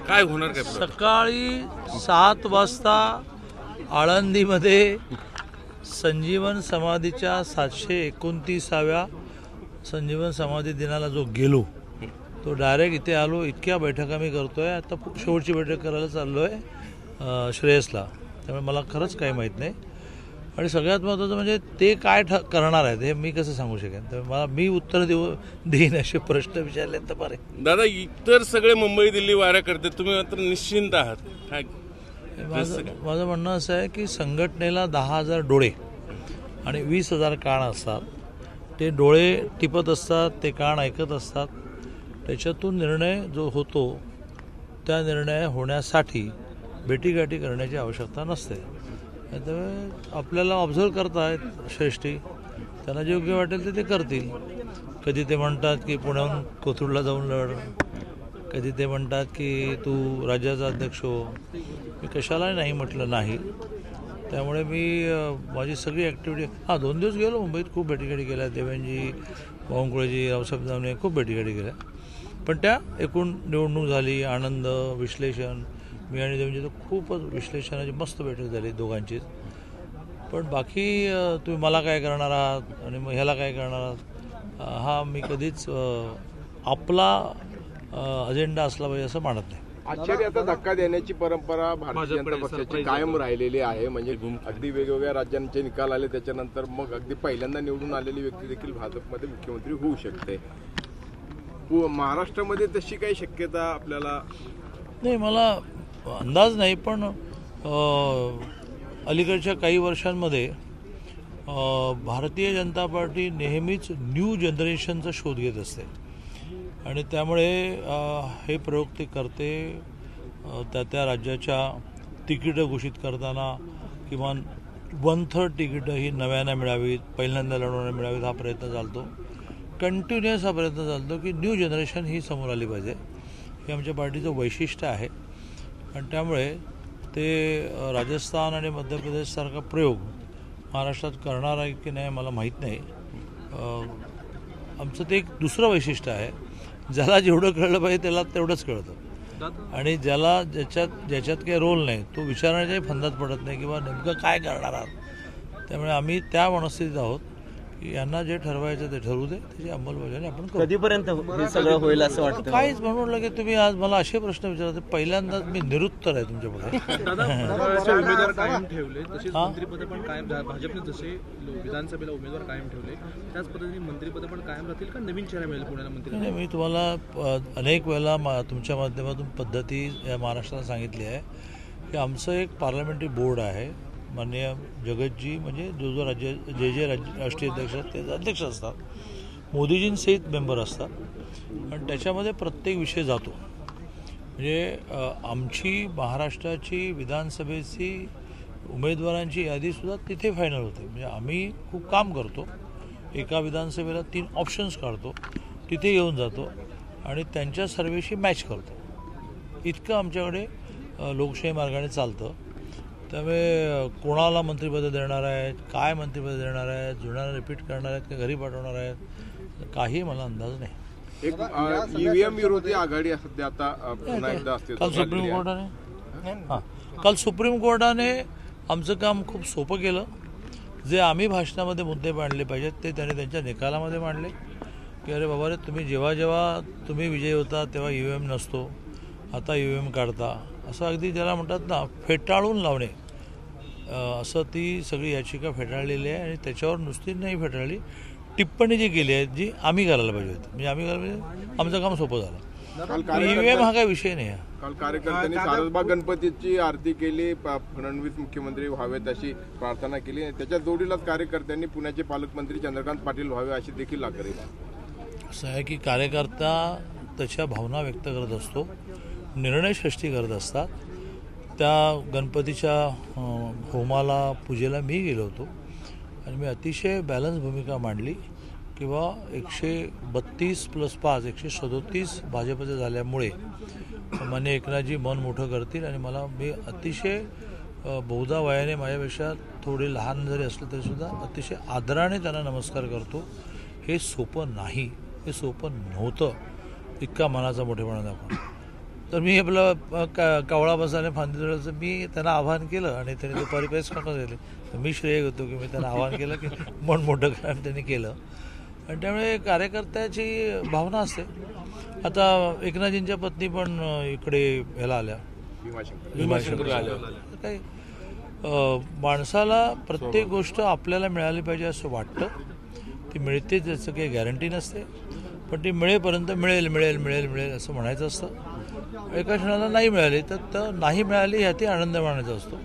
काय होणार काय? सकाळी 7 वाजता आळंदीमध्ये संजीवन समाधीच्या 729व्या संजीवन समाधी दिनाला जो गेलो तो डायरेक्ट इथे आलो. इतक्या बैठका मी करतोय. आता शेवटची बैठक करायला चाललो आहे श्रेयसला. त्यामुळे मला खरंच काही माहीत नाही. आणि सगळ्यात महत्त्वाचं म्हणजे ते काय करणार आहेत हे मी कसं सांगू शकेन. तर मी उत्तर देईन असे प्रश्न विचारले तर बरे. दादा, इतर सगळे मुंबई दिल्ली वाऱ्या करते, तुम्ही मात्र निश्चिंत आहात. काय माझं म्हणणं असं आहे की संघटनेला 10,000 डोळे आणि 20,000 कान असतात. ते डोळे टिपत असतात, ते कान ऐकत असतात. त्याच्यातून निर्णय जो होतो त्या निर्णय होण्यासाठी भेटीगाठी करण्याची आवश्यकता नसते. त्यामुळे आपल्याला ऑब्झर्व करतायत श्रेष्ठी, त्यांना जे योग्य वाटेल ते करतील. कधी ते म्हणतात की पुण्याहून कोथरूडला जाऊन लढ, कधी ते म्हणतात की तू राज्याचा अध्यक्ष हो. मी कशाला नाही म्हटलं नाही. त्यामुळे मी माझी सगळी ॲक्टिव्हिटी 2 दिवस गेलो मुंबईत. खूप भेटीगाठी केल्या. देवेंजी, बावनकुळेजी, रावसाहेब दानवे खूप भेटीगाठी केल्या. पण त्या एकूण निवडणूक झाली, आनंद, विश्लेषण. मी आणि देवेंजी तर खूपच विश्लेषणाची मस्त बैठक झाली दोघांचीच. पण बाकी तुम्ही मला काय करणार आहात आणि मग ह्याला काय करणार आहात हा मी कधीच आपला अजेंडा असला पाहिजे असं मानत नाही. आश्चर्याचा धक्का देण्याची परंपरा भारतीय जनता पक्षाची कायम राहिलेली आहे. म्हणजे अगदी वेगवेगळ्या राज्यांचे निकाल आले त्याच्यानंतर मग अगदी पहिल्यांदा निवडून आलेली व्यक्ती देखील भाजपमध्ये मुख्यमंत्री होऊ शकते. महाराष्ट्रामध्ये तशी काही शक्यता आपल्याला नाही, मला अंदाज नाही. पण अलीकडच्या काही वर्षांमध्ये भारतीय जनता पार्टी नेहमीच न्यू जनरेशनचा शोध घेत असते आणि त्यामुळे हे प्रयोग ते करते. त्या राज्याच्या तिकीटं घोषित करताना किमान 1/3 तिकीटं ही नव्यानं मिळावीत, पहिल्यांदा लढवणाऱ्या मिळावीत हा प्रयत्न चालतो. कंटिन्युअस हा प्रयत्न चालतो की न्यू जनरेशन ही समोर आली पाहिजे. हे आमच्या पार्टीचं वैशिष्ट्य आहे. आणि त्यामुळे ते राजस्थान आणि मध्य प्रदेशसारखा प्रयोग महाराष्ट्रात करणार आहे की नाही मला माहीत नाही. आमचं ते एक दुसरं वैशिष्ट्य आहे. ज्याला जेवढं कळलं पाहिजे त्याला तेवढंच कळतं आणि ज्याच्यात काही रोल नाही तो विचारण्याच्याही फंदात पडत नाही किंवा नेमकं काय करणार आहात. त्यामुळे आम्ही त्या मनस्थितीत आहोत की यांना जे ठरवायचं ते ठरवू दे, त्याची अंमलबजावणी आपण करू. कधीपर्यंत हे सगळं होईल असं वाटतं? काहीच म्हणून लगे तुम्ही आज मला असे प्रश्न विचारते. पहिल्यांदाच मी निरुत्तर आहे तुमच्या पुढे. उमेदवार कायम ठेवले तसेच मंत्रिपद पण कायम. भाजपने जसे विधानसभेला उमेदवार कायम ठेवले त्याच पद्धतीने मंत्रिपद पण कायम राहतील का नवीन चेहरा मिळेल पुण्याला मंत्री? नाही, मी तुम्हाला अनेक वेळेला तुमच्या माध्यमातून पद्धती या महाराष्ट्राला सांगितली आहे की आमचं एक पार्लमेंटरी बोर्ड आहे. माननीय जगतजी म्हणजे जो जे राष्ट्रीय अध्यक्ष आहेत ते अध्यक्ष असतात. मोदीजींसहित मेंबर असतात आणि त्याच्यामध्ये प्रत्येक विषय जातो. म्हणजे आमची महाराष्ट्राची विधानसभेची उमेदवारांची यादीसुद्धा तिथे फायनल होते. म्हणजे आम्ही खूप काम करतो. एका विधानसभेला 3 ऑप्शन्स काढतो, तिथे येऊन जातो आणि त्यांच्या सर्वेशी मॅच करतो. इतकं आमच्याकडे लोकशाही मार्गाने चालतं. त्यामुळे कोणाला मंत्रिपद देणार आहेत, काय मंत्रिपद देणार आहेत, जुळणारा रिपीट करणार आहेत का घरी पाठवणार आहेत, काही मला अंदाज नाही. एक ईव्हीएम विरोधी आघाडी सध्या आता पुन्हा एकदा असते. काल सुप्रीम कोर्टाने आमचं काम खूप सोपं केलं. जे आम्ही भाषणामध्ये मुद्दे मांडले पाहिजेत ते त्याने त्यांच्या निकालामध्ये मांडले की अरे बाबा रे, तुम्ही जेव्हा तुम्ही विजयी होता तेव्हा ईव्हीएम नसतो, आता ईव्हीएम काढता, असं अगदी ज्याला म्हणतात ना फेटाळून लावणे, असं ती सगळी याचिका फेटाळलेली आहे. आणि त्याच्यावर नुसती नाही फेटाळली, टिप्पणी जी केली आहे जी आम्ही करायला पाहिजे होती. म्हणजे आम्ही करायला पाहिजे, आमचं काम सोपं झालं. ईव्हीएम हा काही विषय नाही. काल कार्यकर्त्यांनी सारसबाग गणपतीची आरती केली, फडणवीस मुख्यमंत्री व्हावेत अशी प्रार्थना केली. त्याच्या जोडीलाच कार्यकर्त्यांनी पुण्याचे पालकमंत्री चंद्रकांत पाटील व्हावे अशी देखील लागली. असं आहे की कार्यकर्ता त्याच्या भावना व्यक्त करत असतो, निर्णय सृष्टी करत असतात. त्या गणपतीच्या होमाला पूजेला मी गेलो होतो आणि मी अतिशय बॅलन्स भूमिका मांडली किंवा 132+5 137 भाजपचे झाल्यामुळे माननीय एकनाथजी मन मोठं करतील आणि मी अतिशय बहुधा वयाने माझ्यापेक्षा थोडे लहान जरी असलं तरीसुद्धा अतिशय आदराने त्यांना नमस्कार करतो. हे सोपं नाही, हे सोपं नव्हतं. इतका मनाचा मोठेपणा दाखवून तर मी आपलं कावळा बसाने फांदी जोडायचं मी त्यांना आवाहन केलं आणि त्यांनी ते परिपेस करून दिले. तर मी श्रेय घेतो की मी त्यांना आवाहन केलं की मन मोठं कारण त्यांनी केलं. आणि त्यामुळे कार्यकर्त्याची भावना असते. आता एकनाथजींच्या पत्नी पण इकडे ह्याला आल्या, भीमाशंकरला आल्या. काही माणसाला प्रत्येक गोष्ट आपल्याला मिळाली पाहिजे असं वाटतं. ती मिळते त्याचं काही गॅरंटी नसते, पण ती मिळेपर्यंत मिळेल मिळेल मिळेल मिळेल असं म्हणायचं असतं. एका क्षणाला नाही मिळाली तर नाही मिळाली ह्याती आनंद मानायचा असतो.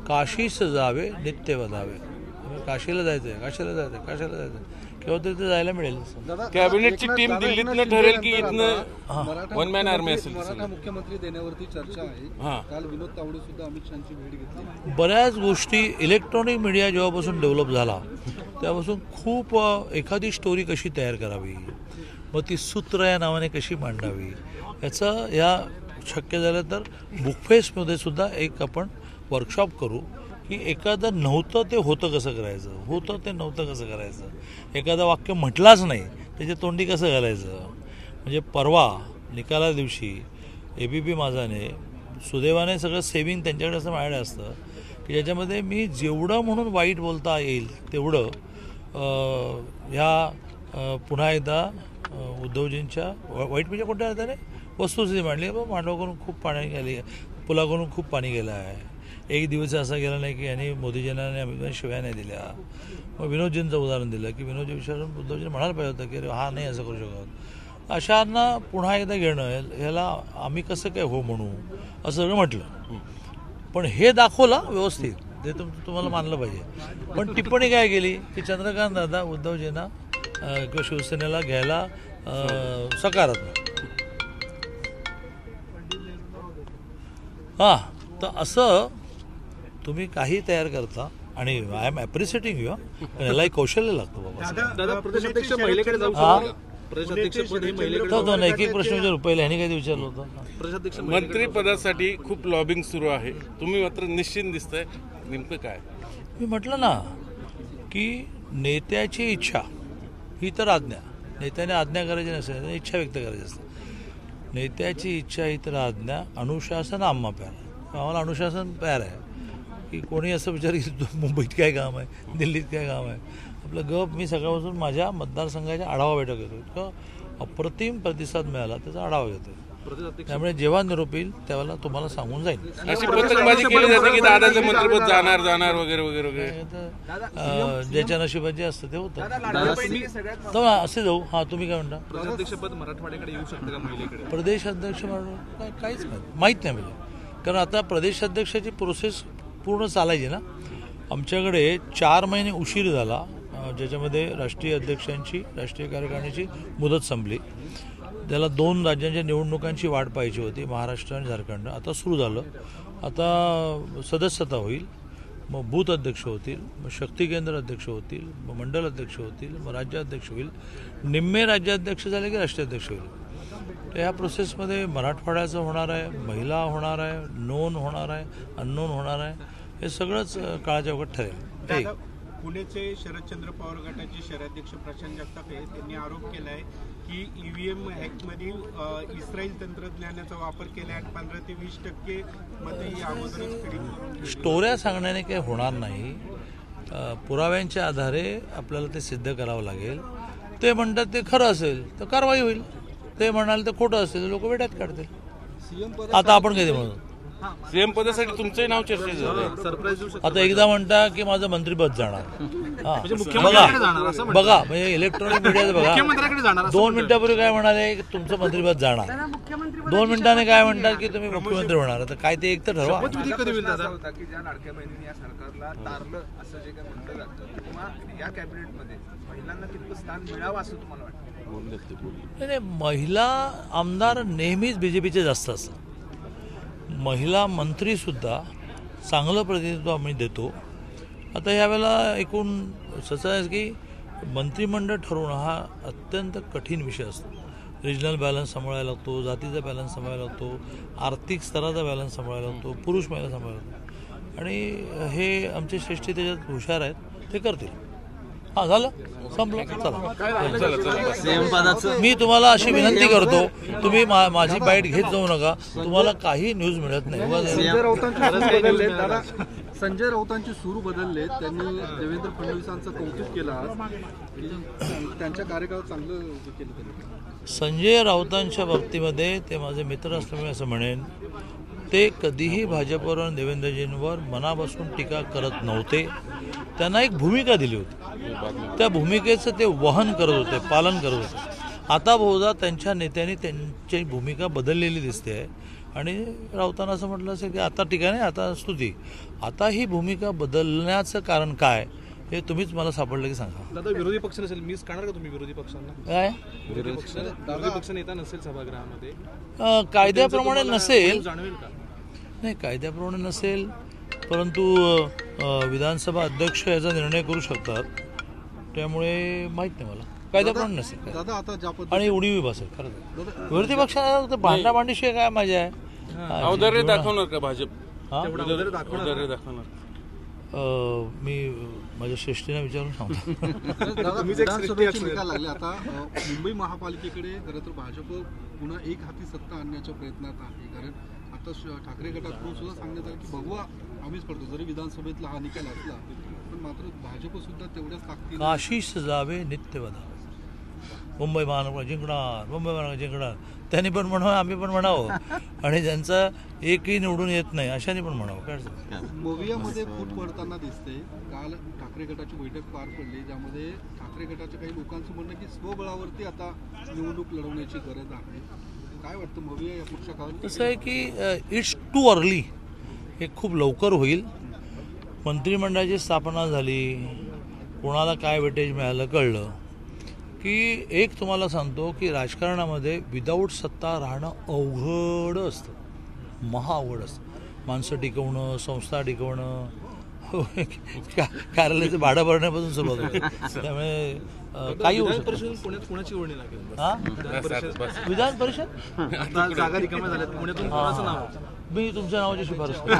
काशीस जावे नित्य वदावे. काशीला जायचं आहे, काशीला जायचं आहे, काशीला जायचं आहे, किंवा तिथे जायला मिळेल. कॅबिनेटची टीम दिल्लीतनं ठरेल की इथनं वन मॅन आर्मी असेल? मुख्यमंत्री देण्यावरती चर्चा आहे. काल विनोद तावडे सुद्धा अमित शहाची भेट घेतली. बऱ्याच गोष्टी इलेक्ट्रॉनिक मीडिया जेव्हापासून डेव्हलप झाला तेव्हापासून खूप एखादी स्टोरी कशी तयार करावी, मग ती सूत्र या नावाने कशी मांडावी, याचं या शक्य झालं तर बुकफेस्टमध्ये सुद्धा एक आपण वर्कशॉप करू की एखादं नव्हतं ते होतं कसं करायचं, होतं ते नव्हतं कसं करायचं, एखादं वाक्य म्हटलाच नाही त्याच्या तोंडी कसं घालायचं. म्हणजे परवा निकाला दिवशी ABP माझाने सुदैवाने सगळं सेविंग त्यांच्याकडे असं माझ्याकडे असतं की ज्याच्यामध्ये मी जेवढं म्हणून वाईट बोलता येईल तेवढं ह्या पुन्हा एकदा उद्धवजींच्या वाईट म्हणजे कोणत्या अर्थाने वस्तुस्थिती मांडली. मांडवाकडून खूप पाणी गेली, पुलाकडून खूप पाणी गेलं आहे. एक दिवस असा गेला नाही की यांनी मोदीजींना आणि अमित शिव्या नाही दिल्या. मग विनोदजींचं उदाहरण दिलं की विनोदजी विचारून उद्धवजींनी म्हणायला पाहिजे होतं की अरे हा नाही असं करू शकत. अशांना पुन्हा एकदा घेणं ह्याला आम्ही कसं काय हो म्हणू असं सगळं म्हटलं. पण हे दाखवलं व्यवस्थित, ते तुम्हाला मानलं पाहिजे. पण टिप्पणी काय केली की चंद्रकांत दादा उद्धवजींना किंवा शिवसेनेला घ्यायला सकारात्मक. हां, तर असं तुम्ही काही तयार करता आणि आय एम ॲप्रिशिएटिंग यू. यालाही कौशल्य लागतं बाबा. दादा प्रदेशाध्यक्ष महिलेकडे जाऊ शकतो. प्रदेशाध्यक्षपद हे महिलेकडे एक एक प्रश्न विचारू. पहिले ह्यानी काही विचारलं होतं. प्रदेशाध्यक्ष मंत्रिपदासाठी खूप लॉबिंग सुरू आहे, तुम्ही मात्र निश्चिंत दिसताय, नेमकं काय? मी म्हटलं ना की नेत्याची इच्छा ही तर आज्ञा. नेत्याने आज्ञा करायची नसेल, इच्छा व्यक्त करायची असते. नेत्याची इच्छा ही तर आज्ञा. अनुशासन आम्हा प्यार. आम्हाला अनुशासन प्यार आहे की कोणी असं विचार की मुंबईत काय काम आहे, दिल्लीत काय काम आहे. आपलं गप मी सकाळपासून माझ्या मतदारसंघाच्या आढावा बैठक घेतो. इतकं अप्रतिम प्रतिसाद मिळाला त्याचा आढावा घेतो. त्यामुळे जेव्हा निरोप येईल त्यावेळेला तुम्हाला सांगून जाईल. अशी पतंगबाजी केली जाते की दादाचं मंत्रिपद जाणार जाणार वगैरे वगैरे वगैरे. ज्याच्या नशिबात जे असतं ते होतं. तर असे जाऊ. हां, तुम्ही काय म्हणता? प्रदेशाध्यक्षपद मराठवाड्याकडे येऊ शकतं का महिलेकडे? प्रदेश अध्यक्ष काहीच माहीत नाही म्हणजे. कारण आता प्रदेशाध्यक्षाची प्रोसेस पूर्ण चालायची ना. आमच्याकडे 4 महिने उशीर झाला, ज्याच्यामध्ये राष्ट्रीय अध्यक्षांची राष्ट्रीय कार्यकारिणीची मुदत संपली. त्याला 2 राज्यांच्या निवडणुकांची वाट पाहायची होती, महाराष्ट्र आणि झारखंड. आता सुरू झालं. आता सदस्यता होईल, मग बूथ अध्यक्ष होतील, मग शक्ती केंद्र अध्यक्ष होतील, मग मंडल अध्यक्ष होतील, मग राज्याध्यक्ष होईल. निम्मे राज्याध्यक्ष झाले की राष्ट्राध्यक्ष होईल. तर ह्या प्रोसेसमध्ये मराठवाड्याचं होणार आहे, महिला होणार आहे, नोन होणार आहे, अननोन होणार आहे. हे सगळंच काळाच्या ओघात ठरेल. पुण्याचे शरदचंद्र पवार गटाचे शहराध्यक्ष प्रशांत जगताप यांनी आरोप केला आहे की EVM हॅकमध्ये इस्रायल तंत्रज्ञानाचा वापर केला आहे. 15 ते 20% मध्ये ही अगोदरच स्टोऱ्या सांगण्याने काही होणार नाही. पुराव्यांच्या आधारे आपल्याला ते सिद्ध करावं लागेल. ते म्हणतात ते खरं असेल तर कारवाई होईल, ते म्हणाल तर खोटं असेल लोक वेड्यात काढतील. आता आपण कधी म्हणू सीएम पदासाठी तुमचंही नाव चर्चेत झालं. सरप्राईज देऊ शकतो. आता एकदा म्हणता की माझं मंत्रिपद जाणार. बघा म्हणजे इलेक्ट्रॉनिक मीडियाचं बघा. 2 मिनिटापूर्वी काय म्हणाले की तुमचं मंत्रिपद जाणार. 2 मिनिटांनी काय म्हणतात की तुम्ही मुख्यमंत्री होणार. तर काय ते एक तर ठरवा. की ज्या लाडक्या बहिणींनी या सरकारला तारलं असं जे काही म्हटलं जातं, किंवा या कॅबिनेटमध्ये महिलांना कितपत स्थान मिळावं असं तुम्हाला वाटतं? नाही, महिला आमदार नेहमीच BJPचे जास्त असतात. महिला मंत्रीसुद्धा चांगलं प्रतिनिधित्व आम्ही देतो. आता यावेळेला एकूण असं आहे की मंत्रिमंडळ ठरवणं हा अत्यंत कठीण विषय असतो. रिजनल बॅलन्स सांभाळायला लागतो, जातीचा बॅलन्स सांभाळायला लागतो, आर्थिक स्तराचा बॅलन्स सांभाळायला लागतो, पुरुष महिला सांभाळायला लागतो. आणि हे आमचे श्रेष्ठी त्याच्यात हुशार आहेत, ते करतील. हा झालं संपलं चला. सीएम पदाचं मी तुम्हाला अशी विनंती करतो, तुम्ही माझी बाईट घेत जाऊ नका, तुम्हाला काही न्यूज मिळत नाही. संजय राऊतांचे सूर बदलले. त्यांनी देवेंद्र फडणवीसांचं कौतुक केलं आज. त्यांच्या कार्यकाळात चांगलं केलं त्यांनी. संजय राऊतांच्या बाबतीमध्ये ते माझे मित्र असल्यामुळे असं म्हणेन, ते कधीही भाजपवर आणि देवेंद्रजींवर मनापासून टीका करत नव्हते. त्यांना एक भूमिका दिली होती, त्या भूमिकेचं ते वहन करत होते, पालन करत होते. आता बहुधा त्यांच्या नेत्यांनी त्यांची भूमिका बदललेली दिसते आहे आणि राऊतांना असं म्हटलं असेल की आता टीका नाही, आता स्तुती. आता ही भूमिका बदलण्याचं कारण काय हे तुम्हीच मला सापडलं की सांगा. दादा विरोधी पक्ष नसेल, मिस करणार का तुम्ही विरोधी पक्षांना? काय विरोधी पक्ष नेता नसेल सभागृहामध्ये, कायद्याप्रमाणे नसेल, जाणवेल का? नाही कायद्याप्रमाणे नसेल, परंतु विधानसभा अध्यक्ष याचा निर्णय करू शकतात. त्यामुळे माहीत नाही मला, कायद्याप्रमाणे नसेल दादा आता ज्या आणि उणीव बसेल खरं. विरोधी पक्षाला भांडाभांडीशिवाय काय मजा आहे. औदार्य दाखवणार का भाजप? हा? औदार्य दाखवणार. मी माझ्या श्रेष्ठीने विचारून सांगतो. विधानसभेचे निकाल लागले. आता मुंबई महापालिकेकडे खरं तर भाजप पुन्हा एक हाती सत्ता आणण्याच्या प्रयत्नात आहे. कारण आता ठाकरे गटाकडून सुद्धा सांगण्यात आलं की बघूया आम्हीच पडतो, जरी विधानसभेतला हा निकाल असला पण मात्र भाजप सुद्धा तेवढ्याच ताकदीने काशीस जावे नित्यवदा, मुंबई महानगर जिंकणार, मुंबई महानगर जिंकणार. त्यांनी पण म्हणावं, आम्ही पण म्हणावं, आणि ज्यांचा एकही निवडून येत नाही अशाने पण म्हणावं. काय मोवियामध्ये फूट पडताना दिसते. काल ठाकरे गटाची बैठक पार पडली, ज्यामध्ये ठाकरे गटाच्या काही लोकांचं म्हणणं की स्वबळावरती आता निवडणूक लढवण्याची गरज आहे. काय वाटतं मोविया या पुढच्या काळात? कसं आहे की इट्स टू अर्ली, हे खूप लवकर होईल. मंत्रिमंडळाची स्थापना झाली, कोणाला काय वेटेज मिळालं कळलं की एक तुम्हाला सांगतो की राजकारणामध्ये विदाऊट सत्ता राहणं अवघड असतं, महाअवघड असतं. माणसं टिकवणं, संस्था टिकवणं, कार्यालयाचं भाडं भरण्यापासून सुरुवात होते. त्यामुळे काही होऊ शकतं. पुण्यात कोणाची निवडणी लागेल? हा, विधान परिषद जागा रिकाम्या झाल्यात, पुण्यातून कोणाचं नाव? मी तुमच्या नावाची शिफारस करतो.